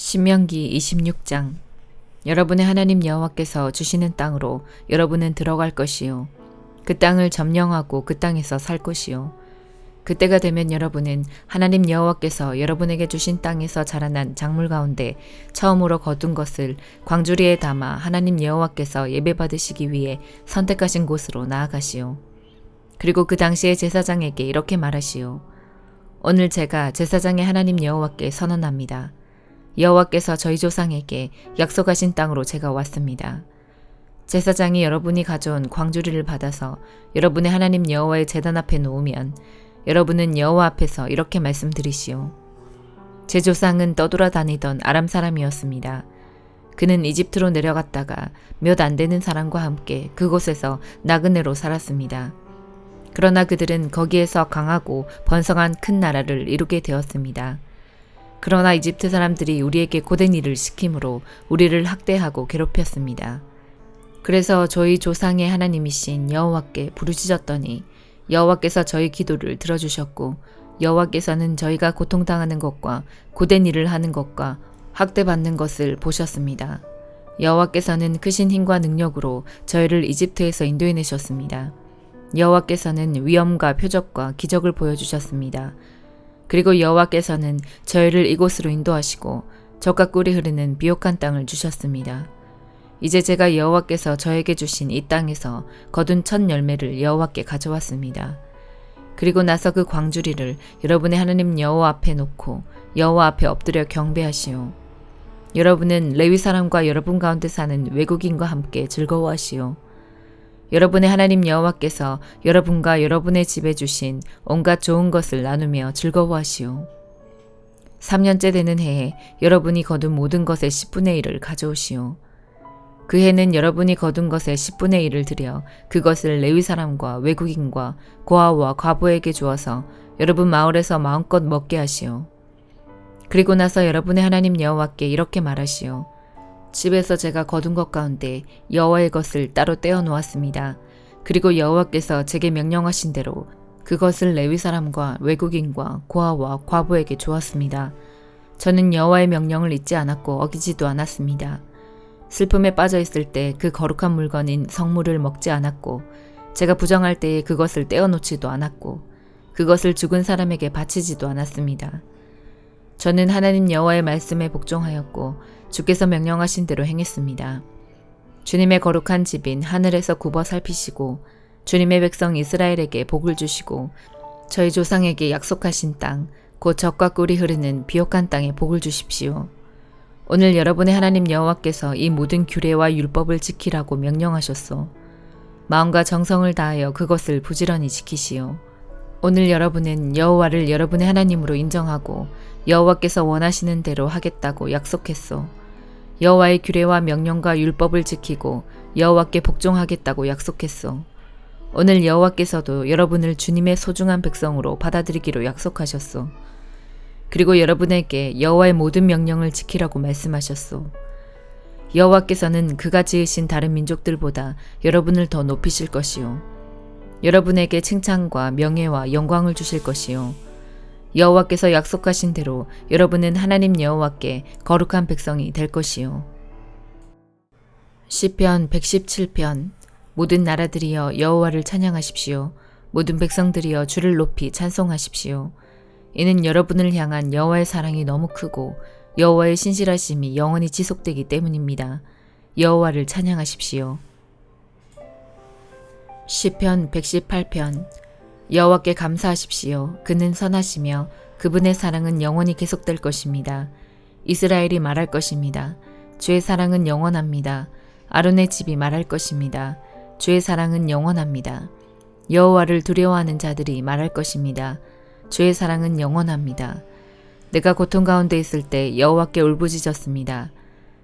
신명기 26장. 여러분의 하나님 여호와께서 주시는 땅으로 여러분은 들어갈 것이요. 그 땅을 점령하고 그 땅에서 살 것이요. 그때가 되면 여러분은 하나님 여호와께서 여러분에게 주신 땅에서 자라난 작물 가운데 처음으로 거둔 것을 광주리에 담아 하나님 여호와께서 예배받으시기 위해 선택하신 곳으로 나아가시오. 그리고 그 당시의 제사장에게 이렇게 말하시오. 오늘 제가 제사장의 하나님 여호와께 선언합니다. 여호와께서 저희 조상에게 약속하신 땅으로 제가 왔습니다. 제사장이 여러분이 가져온 광주리를 받아서 여러분의 하나님 여호와의 제단 앞에 놓으면 여러분은 여호와 앞에서 이렇게 말씀드리시오. 제 조상은 떠돌아다니던 아람 사람이었습니다. 그는 이집트로 내려갔다가 몇 안 되는 사람과 함께 그곳에서 나그네로 살았습니다. 그러나 그들은 거기에서 강하고 번성한 큰 나라를 이루게 되었습니다. 그러나 이집트 사람들이 우리에게 고된 일을 시킴으로 우리를 학대하고 괴롭혔습니다. 그래서 저희 조상의 하나님이신 여호와께 부르짖었더니 여호와께서 저희 기도를 들어주셨고 여호와께서는 저희가 고통당하는 것과 고된 일을 하는 것과 학대받는 것을 보셨습니다. 여호와께서는 크신 힘과 능력으로 저희를 이집트에서 인도해내셨습니다. 여호와께서는 위엄과 표적과 기적을 보여주셨습니다. 그리고 여호와께서는 저희를 이곳으로 인도하시고 젖과 꿀이 흐르는 비옥한 땅을 주셨습니다. 이제 제가 여호와께서 저에게 주신 이 땅에서 거둔 첫 열매를 여호와께 가져왔습니다. 그리고 나서 그 광주리를 여러분의 하나님 여호와 앞에 놓고 여호와 앞에 엎드려 경배하시오. 여러분은 레위 사람과 여러분 가운데 사는 외국인과 함께 즐거워하시오. 여러분의 하나님 여호와께서 여러분과 여러분의 집에 주신 온갖 좋은 것을 나누며 즐거워하시오. 3년째 되는 해에 여러분이 거둔 모든 것의 10분의 1을 가져오시오. 그 해는 여러분이 거둔 것의 10분의 1을 들여 그것을 레위 사람과 외국인과 고아와 과부에게 주어서 여러분 마을에서 마음껏 먹게 하시오. 그리고 나서 여러분의 하나님 여호와께 이렇게 말하시오. 집에서 제가 거둔 것 가운데 여호와의 것을 따로 떼어 놓았습니다. 그리고 여호와께서 제게 명령하신 대로 그것을 레위 사람과 외국인과 고아와 과부에게 주었습니다. 저는 여호와의 명령을 잊지 않았고 어기지도 않았습니다. 슬픔에 빠져 있을 때 그 거룩한 물건인 성물을 먹지 않았고 제가 부정할 때에 그것을 떼어 놓지도 않았고 그것을 죽은 사람에게 바치지도 않았습니다. 저는 하나님 여호와의 말씀에 복종하였고 주께서 명령하신 대로 행했습니다. 주님의 거룩한 집인 하늘에서 굽어 살피시고 주님의 백성 이스라엘에게 복을 주시고 저희 조상에게 약속하신 땅, 곧 젖과 꿀이 흐르는 비옥한 땅에 복을 주십시오. 오늘 여러분의 하나님 여호와께서 이 모든 규례와 율법을 지키라고 명령하셨소. 마음과 정성을 다하여 그것을 부지런히 지키시오. 오늘 여러분은 여호와를 여러분의 하나님으로 인정하고 여호와께서 원하시는 대로 하겠다고 약속했소. 여호와의 규례와 명령과 율법을 지키고 여호와께 복종하겠다고 약속했소. 오늘 여호와께서도 여러분을 주님의 소중한 백성으로 받아들이기로 약속하셨소. 그리고 여러분에게 여호와의 모든 명령을 지키라고 말씀하셨소. 여호와께서는 그가 지으신 다른 민족들보다 여러분을 더 높이실 것이요. 여러분에게 칭찬과 명예와 영광을 주실 것이요. 여호와께서 약속하신 대로 여러분은 하나님 여호와께 거룩한 백성이 될 것이요. 시편 117편. 모든 나라들이여 여호와를 찬양하십시오. 모든 백성들이여 주를 높이 찬송하십시오. 이는 여러분을 향한 여호와의 사랑이 너무 크고 여호와의 신실하심이 영원히 지속되기 때문입니다. 여호와를 찬양하십시오. 시편 118편. 여호와께 감사하십시오. 그는 선하시며 그분의 사랑은 영원히 계속될 것입니다. 이스라엘이 말할 것입니다. 주의 사랑은 영원합니다. 아론의 집이 말할 것입니다. 주의 사랑은 영원합니다. 여호와를 두려워하는 자들이 말할 것입니다. 주의 사랑은 영원합니다. 내가 고통 가운데 있을 때 여호와께 울부짖었습니다.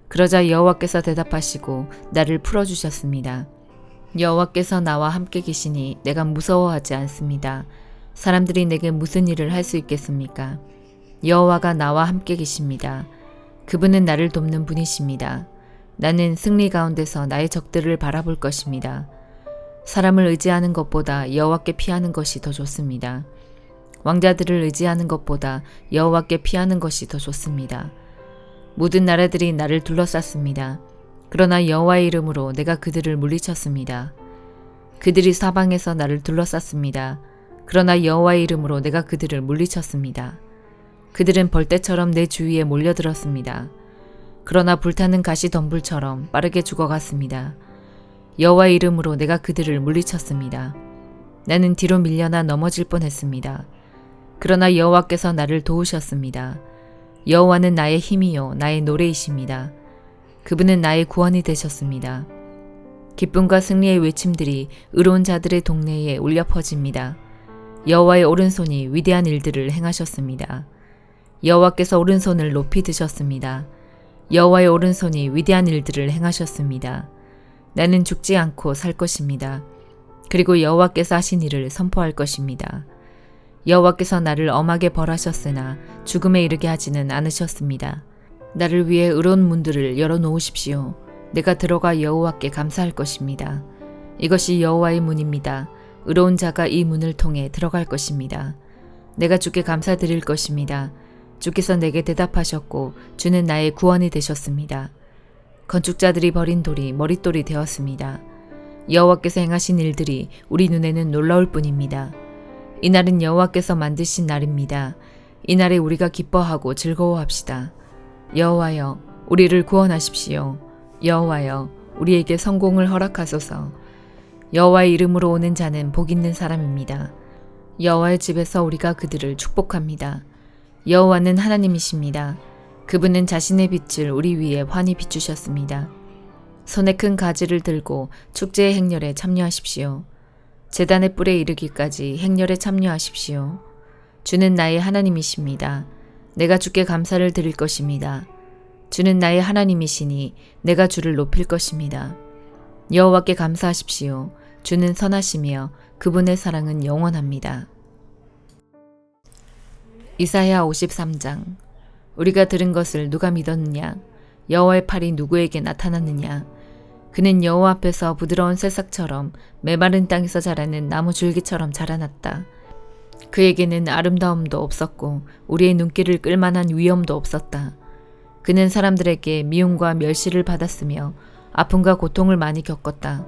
그러자 여호와께서 대답하시고 나를 풀어주셨습니다. 여호와께서 나와 함께 계시니 내가 무서워하지 않습니다. 사람들이 내게 무슨 일을 할 수 있겠습니까? 여호와가 나와 함께 계십니다. 그분은 나를 돕는 분이십니다. 나는 승리 가운데서 나의 적들을 바라볼 것입니다. 사람을 의지하는 것보다 여호와께 피하는 것이 더 좋습니다. 왕자들을 의지하는 것보다 여호와께 피하는 것이 더 좋습니다. 모든 나라들이 나를 둘러쌌습니다. 그러나 여호와의 이름으로 내가 그들을 물리쳤습니다. 그들이 사방에서 나를 둘러쌌습니다. 그러나 여호와의 이름으로 내가 그들을 물리쳤습니다. 그들은 벌떼처럼 내 주위에 몰려들었습니다. 그러나 불타는 가시덤불처럼 빠르게 죽어갔습니다. 여호와의 이름으로 내가 그들을 물리쳤습니다. 나는 뒤로 밀려나 넘어질 뻔했습니다. 그러나 여호와께서 나를 도우셨습니다. 여호와는 나의 힘이요 나의 노래이십니다. 그분은 나의 구원이 되셨습니다. 기쁨과 승리의 외침들이 의로운 자들의 동네에 울려 퍼집니다. 여호와의 오른손이 위대한 일들을 행하셨습니다. 여호와께서 오른손을 높이 드셨습니다. 여호와의 오른손이 위대한 일들을 행하셨습니다. 나는 죽지 않고 살 것입니다. 그리고 여호와께서 하신 일을 선포할 것입니다. 여호와께서 나를 엄하게 벌하셨으나 죽음에 이르게 하지는 않으셨습니다. 나를 위해 의로운 문들을 열어놓으십시오. 내가 들어가 여호와께 감사할 것입니다. 이것이 여호와의 문입니다. 의로운 자가 이 문을 통해 들어갈 것입니다. 내가 주께 감사드릴 것입니다. 주께서 내게 대답하셨고 주는 나의 구원이 되셨습니다. 건축자들이 버린 돌이 머릿돌이 되었습니다. 여호와께서 행하신 일들이 우리 눈에는 놀라울 뿐입니다. 이날은 여호와께서 만드신 날입니다. 이날에 우리가 기뻐하고 즐거워합시다. 여호와여, 우리를 구원하십시오. 여호와여, 우리에게 성공을 허락하소서. 여호와의 이름으로 오는 자는 복 있는 사람입니다. 여호와의 집에서 우리가 그들을 축복합니다. 여호와는 하나님이십니다. 그분은 자신의 빛을 우리 위에 환히 비추셨습니다. 손에 큰 가지를 들고 축제의 행렬에 참여하십시오. 제단의 뿔에 이르기까지 행렬에 참여하십시오. 주는 나의 하나님이십니다. 내가 주께 감사를 드릴 것입니다. 주는 나의 하나님이시니 내가 주를 높일 것입니다. 여호와께 감사하십시오. 주는 선하시며 그분의 사랑은 영원합니다. 이사야 53장. 우리가 들은 것을 누가 믿었느냐? 여호와의 팔이 누구에게 나타났느냐? 그는 여호와 앞에서 부드러운 새싹처럼 메마른 땅에서 자라는 나무 줄기처럼 자라났다. 그에게는 아름다움도 없었고 우리의 눈길을 끌만한 위엄도 없었다. 그는 사람들에게 미움과 멸시를 받았으며 아픔과 고통을 많이 겪었다.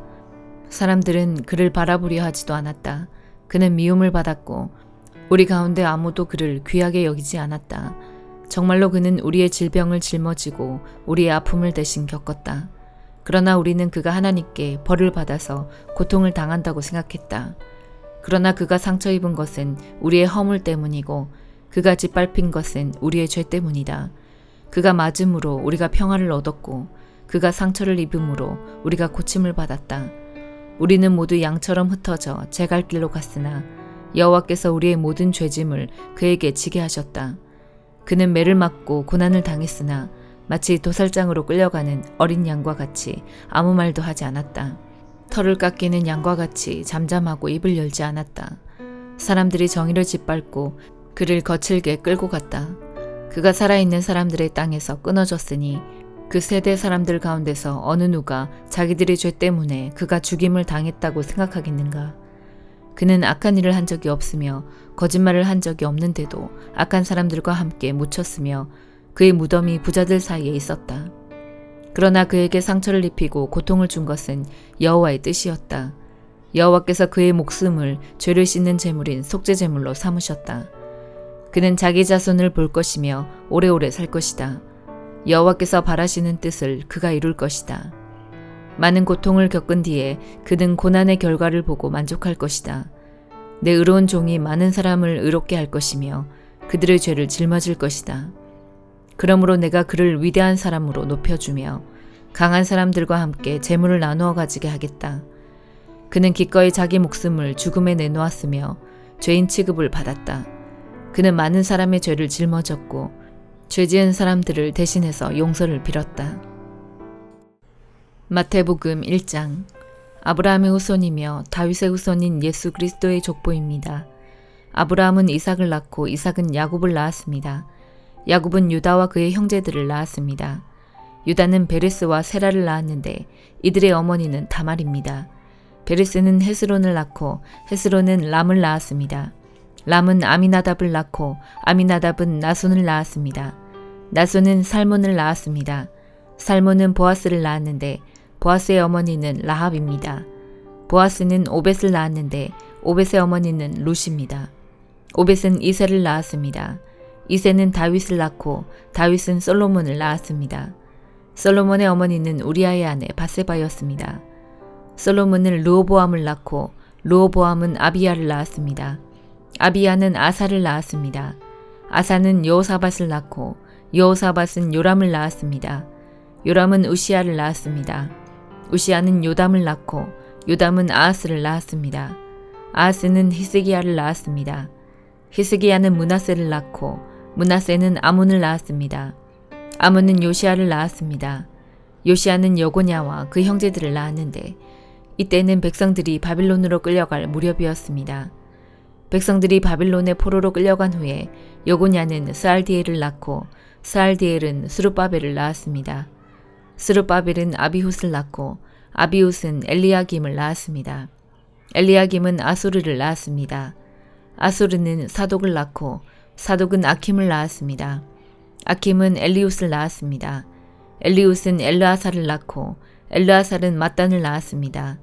사람들은 그를 바라보려 하지도 않았다. 그는 미움을 받았고 우리 가운데 아무도 그를 귀하게 여기지 않았다. 정말로 그는 우리의 질병을 짊어지고 우리의 아픔을 대신 겪었다. 그러나 우리는 그가 하나님께 벌을 받아서 고통을 당한다고 생각했다. 그러나 그가 상처 입은 것은 우리의 허물 때문이고 그가 짓밟힌 것은 우리의 죄 때문이다. 그가 맞음으로 우리가 평화를 얻었고 그가 상처를 입음으로 우리가 고침을 받았다. 우리는 모두 양처럼 흩어져 제 갈 길로 갔으나 여호와께서 우리의 모든 죄짐을 그에게 지게 하셨다. 그는 매를 맞고 고난을 당했으나 마치 도살장으로 끌려가는 어린 양과 같이 아무 말도 하지 않았다. 털을 깎이는 양과 같이 잠잠하고 입을 열지 않았다. 사람들이 정의를 짓밟고 그를 거칠게 끌고 갔다. 그가 살아있는 사람들의 땅에서 끊어졌으니 그 세대 사람들 가운데서 어느 누가 자기들의 죄 때문에 그가 죽임을 당했다고 생각하겠는가? 그는 악한 일을 한 적이 없으며 거짓말을 한 적이 없는데도 악한 사람들과 함께 묻혔으며 그의 무덤이 부자들 사이에 있었다. 그러나 그에게 상처를 입히고 고통을 준 것은 여호와의 뜻이었다. 여호와께서 그의 목숨을 죄를 씻는 제물인 속죄 제물로 삼으셨다. 그는 자기 자손을 볼 것이며 오래오래 살 것이다. 여호와께서 바라시는 뜻을 그가 이룰 것이다. 많은 고통을 겪은 뒤에 그는 고난의 결과를 보고 만족할 것이다. 내 의로운 종이 많은 사람을 의롭게 할 것이며 그들의 죄를 짊어질 것이다. 그러므로 내가 그를 위대한 사람으로 높여주며 강한 사람들과 함께 재물을 나누어 가지게 하겠다. 그는 기꺼이 자기 목숨을 죽음에 내놓았으며 죄인 취급을 받았다. 그는 많은 사람의 죄를 짊어졌고 죄 지은 사람들을 대신해서 용서를 빌었다. 마태복음 1장. 아브라함의 후손이며 다윗의 후손인 예수 그리스도의 족보입니다. 아브라함은 이삭을 낳고 이삭은 야곱을 낳았습니다. 야곱은 유다와 그의 형제들을 낳았습니다. 유다는 베레스와 세라를 낳았는데 이들의 어머니는 다말입니다. 베레스는 헤스론을 낳고 헤스론은 람을 낳았습니다. 람은 아미나답을 낳고 아미나답은 나손을 낳았습니다. 나손은 살몬을 낳았습니다. 살몬은 보아스를 낳았는데 보아스의 어머니는 라합입니다. 보아스는 오벳을 낳았는데 오벳의 어머니는 룻입니다. 오벳은 이새를 낳았습니다. 이새는 다윗을 낳고 다윗은 솔로몬을 낳았습니다. 솔로몬의 어머니는 우리아의 아내 바세바였습니다. 솔로몬은 르호보암을 낳고 르호보암은 아비야를 낳았습니다. 아비야는 아사를 낳았습니다. 아사는 여호사밧을 낳고 여호사밧은 요람을 낳았습니다. 요람은 우시야를 낳았습니다. 우시야는 요담을 낳고 요담은 아하스를 낳았습니다. 아하스는 히스기야를 낳았습니다. 히스기야는 므낫세를 낳고 므낫세는 아몬을 낳았습니다. 아몬은 요시야를 낳았습니다. 요시야는 여고냐와 그 형제들을 낳았는데 이때는 백성들이 바빌론으로 끌려갈 무렵이었습니다. 백성들이 바빌론의 포로로 끌려간 후에 여고냐는 스알디엘을 낳고 스알디엘은 스룹바벨을 낳았습니다. 스룹바벨은 아비훗을 낳고 아비훗은 엘리야김을 낳았습니다. 엘리야김은 아수르를 낳았습니다. 아수르는 사독을 낳고 사독은 아킴을 낳았습니다. 아킴은 엘리훗을 낳았습니다. 엘리훗은 엘르아살을 낳고 엘르아살은 mat단을 낳았습니다.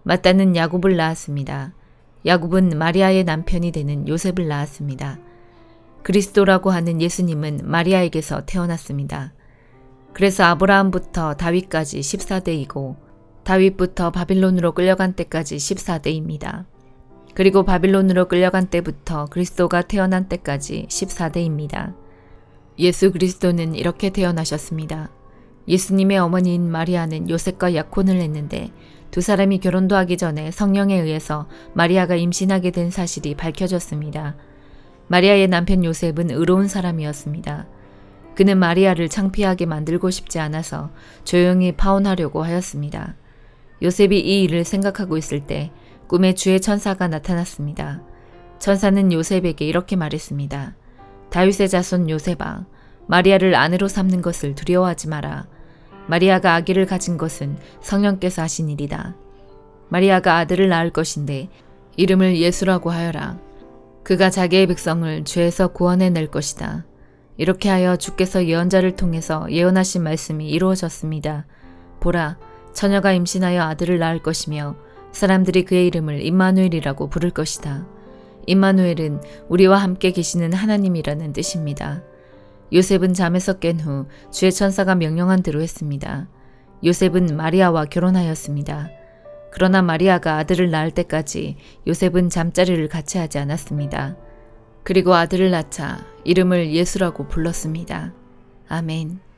mat단은 야곱을 낳았습니다. 야곱은 마리아의 남편이 되는 요셉을 낳았습니다. 그리스도라고 하는 예수님은 마리아에게서 태어났습니다. 그래서 아브라함부터 다윗까지 14대이고 다윗부터 바빌론으로 끌려간 때까지 14대입니다. 그리고 바빌론으로 끌려간 때부터 그리스도가 태어난 때까지 14대입니다. 예수 그리스도는 이렇게 태어나셨습니다. 예수님의 어머니인 마리아는 요셉과 약혼을 했는데 두 사람이 결혼도 하기 전에 성령에 의해서 마리아가 임신하게 된 사실이 밝혀졌습니다. 마리아의 남편 요셉은 의로운 사람이었습니다. 그는 마리아를 창피하게 만들고 싶지 않아서 조용히 파혼하려고 하였습니다. 요셉이 이 일을 생각하고 있을 때 꿈에 주의 천사가 나타났습니다. 천사는 요셉에게 이렇게 말했습니다. 다윗의 자손 요셉아, 마리아를 아내로 삼는 것을 두려워하지 마라. 마리아가 아기를 가진 것은 성령께서 하신 일이다. 마리아가 아들을 낳을 것인데 이름을 예수라고 하여라. 그가 자기의 백성을 죄에서 구원해낼 것이다. 이렇게 하여 주께서 예언자를 통해서 예언하신 말씀이 이루어졌습니다. 보라, 처녀가 임신하여 아들을 낳을 것이며 사람들이 그의 이름을 임마누엘이라고 부를 것이다. 임마누엘은 우리와 함께 계시는 하나님이라는 뜻입니다. 요셉은 잠에서 깬 후 주의 천사가 명령한 대로 했습니다. 요셉은 마리아와 결혼하였습니다. 그러나 마리아가 아들을 낳을 때까지 요셉은 잠자리를 같이 하지 않았습니다. 그리고 아들을 낳자 이름을 예수라고 불렀습니다. 아멘.